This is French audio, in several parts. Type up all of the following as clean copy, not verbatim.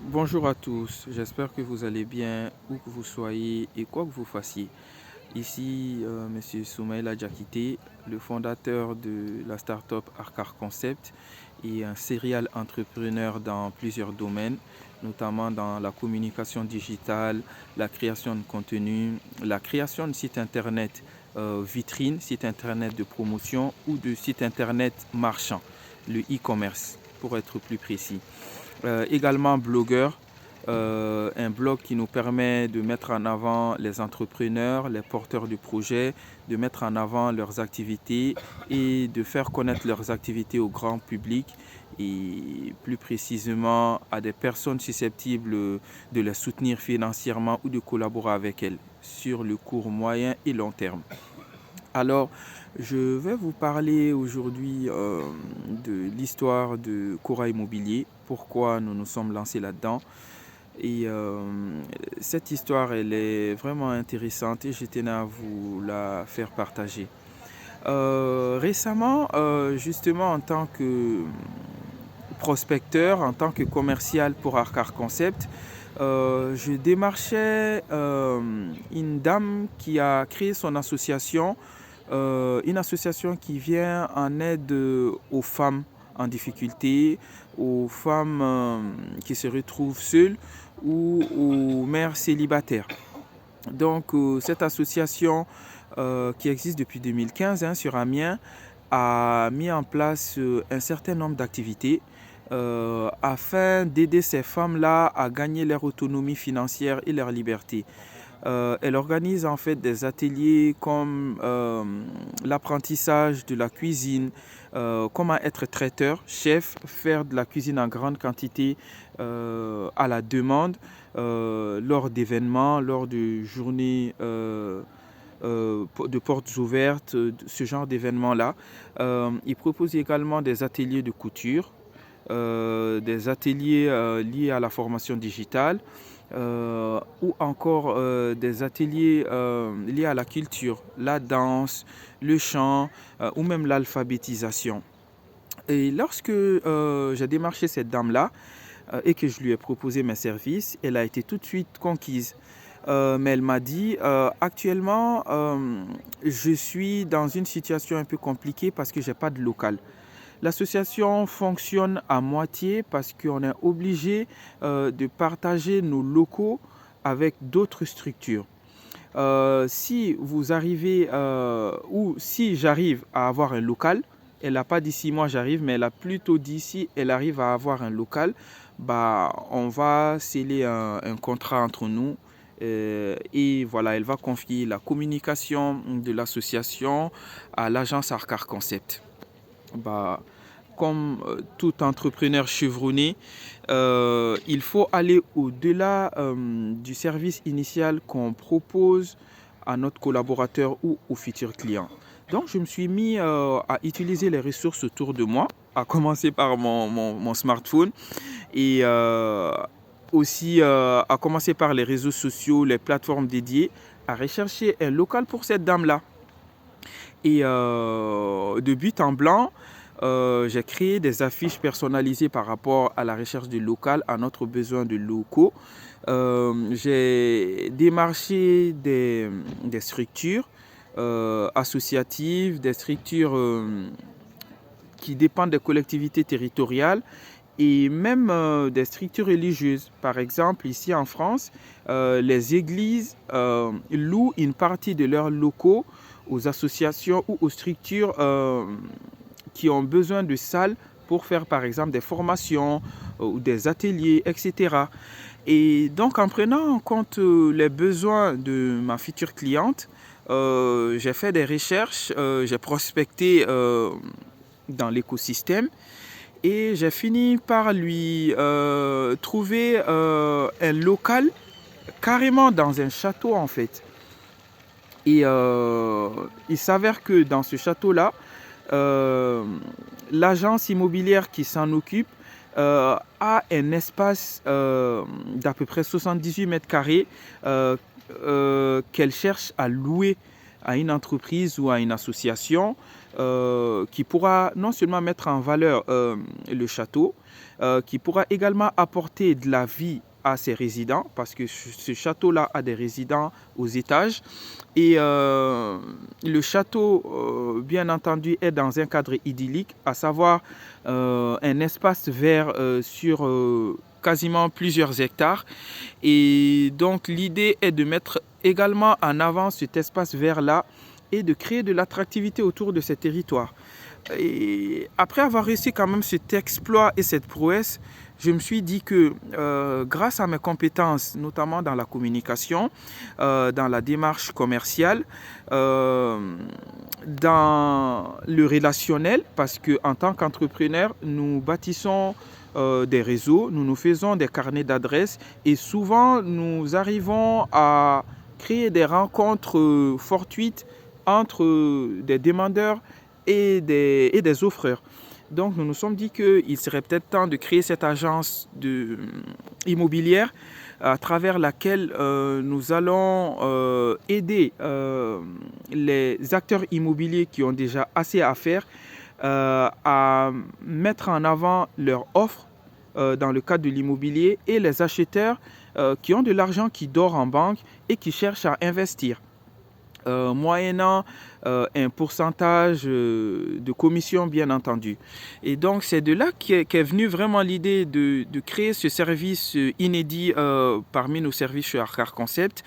Bonjour à tous, j'espère que vous allez bien où que vous soyez et quoi que vous fassiez. Ici, Monsieur Soumaïla Diakité, le fondateur de la startup Arcar Concept et un serial entrepreneur dans plusieurs domaines, notamment dans la communication digitale, la création de contenu, la création de sites internet vitrine, site internet de promotion ou de site internet marchand, le e-commerce pour être plus précis. Également blogueur, un blog qui nous permet de mettre en avant les entrepreneurs, les porteurs de projets, de mettre en avant leurs activités et de faire connaître leurs activités au grand public et plus précisément à des personnes susceptibles de les soutenir financièrement ou de collaborer avec elles sur le court, moyen et long terme. Alors, je vais vous parler aujourd'hui de l'histoire de Cora Immobilier, pourquoi nous nous sommes lancés là-dedans. Et cette histoire, elle est vraiment intéressante et je tenais à vous la faire partager. Récemment, justement, en tant que prospecteur, en tant que commercial pour Arcar Concept, je démarchais une dame qui a créé son association, une association qui vient en aide aux femmes en difficulté, aux femmes qui se retrouvent seules ou aux mères célibataires. Donc, cette association qui existe depuis 2015 sur Amiens a mis en place un certain nombre d'activités afin d'aider ces femmes-là à gagner leur autonomie financière et leur liberté. Elle organise en fait des ateliers comme l'apprentissage de la cuisine, comment être traiteur, chef, faire de la cuisine en grande quantité à la demande lors d'événements, lors de journées de portes ouvertes, ce genre d'événements-là. Il propose également des ateliers de couture, des ateliers liés à la formation digitale ou encore des ateliers liés à la culture, la danse, le chant ou même l'alphabétisation. Et lorsque j'ai démarché cette dame-là et que je lui ai proposé mes services, elle a été tout de suite conquise. Mais elle m'a dit, actuellement, je suis dans une situation un peu compliquée parce que j'ai pas de local. L'association fonctionne à moitié parce qu'on est obligé de partager nos locaux avec d'autres structures. Si vous arrivez ou si j'arrive à avoir un local, elle n'a pas dit si moi j'arrive, mais elle a plutôt dit si elle arrive à avoir un local, bah, on va sceller un contrat entre nous. Et voilà, elle va confier la communication de l'association à l'agence Arcar Concept. Bah, comme tout entrepreneur chevronné, il faut aller au-delà du service initial qu'on propose à notre collaborateur ou au futur client. Donc, je me suis mis à utiliser les ressources autour de moi, à commencer par mon smartphone et aussi à commencer par les réseaux sociaux, les plateformes dédiées, à rechercher un local pour cette dame-là. Et de but en blanc, j'ai créé des affiches personnalisées par rapport à la recherche de local, à notre besoin de locaux. J'ai démarché des structures associatives, des structures qui dépendent des collectivités territoriales et même des structures religieuses. Par exemple, ici en France, les églises louent une partie de leurs locaux aux associations ou aux structures qui ont besoin de salles pour faire par exemple des formations ou des ateliers, etc. Et donc en prenant en compte les besoins de ma future cliente, j'ai fait des recherches, j'ai prospecté dans l'écosystème et j'ai fini par lui trouver un local carrément dans un château en fait. Et il s'avère que dans ce château-là, euh, l'agence immobilière qui s'en occupe a un espace d'à peu près 78 mètres carrés qu'elle cherche à louer à une entreprise ou à une association qui pourra non seulement mettre en valeur le château, qui pourra également apporter de la vie à ses résidents, parce que ce château-là a des résidents aux étages. Et le château, bien entendu, est dans un cadre idyllique, à savoir un espace vert sur quasiment plusieurs hectares. Et donc l'idée est de mettre également en avant cet espace vert-là et de créer de l'attractivité autour de ces territoires. Et après avoir réussi quand même cet exploit et cette prouesse, je me suis dit que grâce à mes compétences, notamment dans la communication, dans la démarche commerciale, dans le relationnel, parce qu'en tant qu'entrepreneur, nous bâtissons des réseaux, nous nous faisons des carnets d'adresses et souvent nous arrivons à créer des rencontres fortuites entre des demandeurs et des offreurs. Donc nous nous sommes dit qu'il serait peut-être temps de créer cette agence immobilière à travers laquelle nous allons aider les acteurs immobiliers qui ont déjà assez à faire à mettre en avant leur offre dans le cadre de l'immobilier et les acheteurs qui ont de l'argent qui dort en banque et qui cherchent à investir. Moyennant un pourcentage de commission, bien entendu. Et donc, c'est de là qu'est venue vraiment l'idée de créer ce service inédit parmi nos services chez Arcar Concept.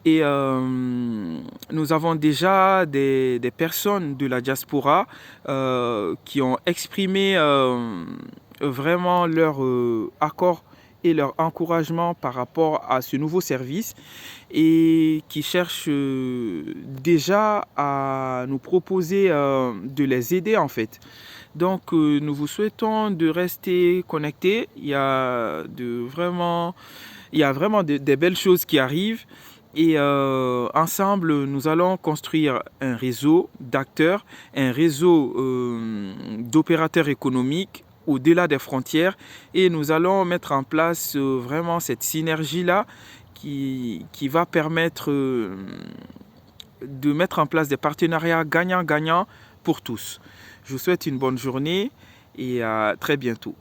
Et nous avons déjà des personnes de la diaspora qui ont exprimé vraiment leur accord et leur encouragement par rapport à ce nouveau service et qui cherchent déjà à nous proposer de les aider en fait. Donc nous vous souhaitons de rester connectés. Il y a vraiment des belles choses qui arrivent. Et ensemble, nous allons construire un réseau d'acteurs, un réseau d'opérateurs économiques au-delà des frontières et nous allons mettre en place vraiment cette synergie-là qui va permettre de mettre en place des partenariats gagnant-gagnant pour tous. Je vous souhaite une bonne journée et à très bientôt.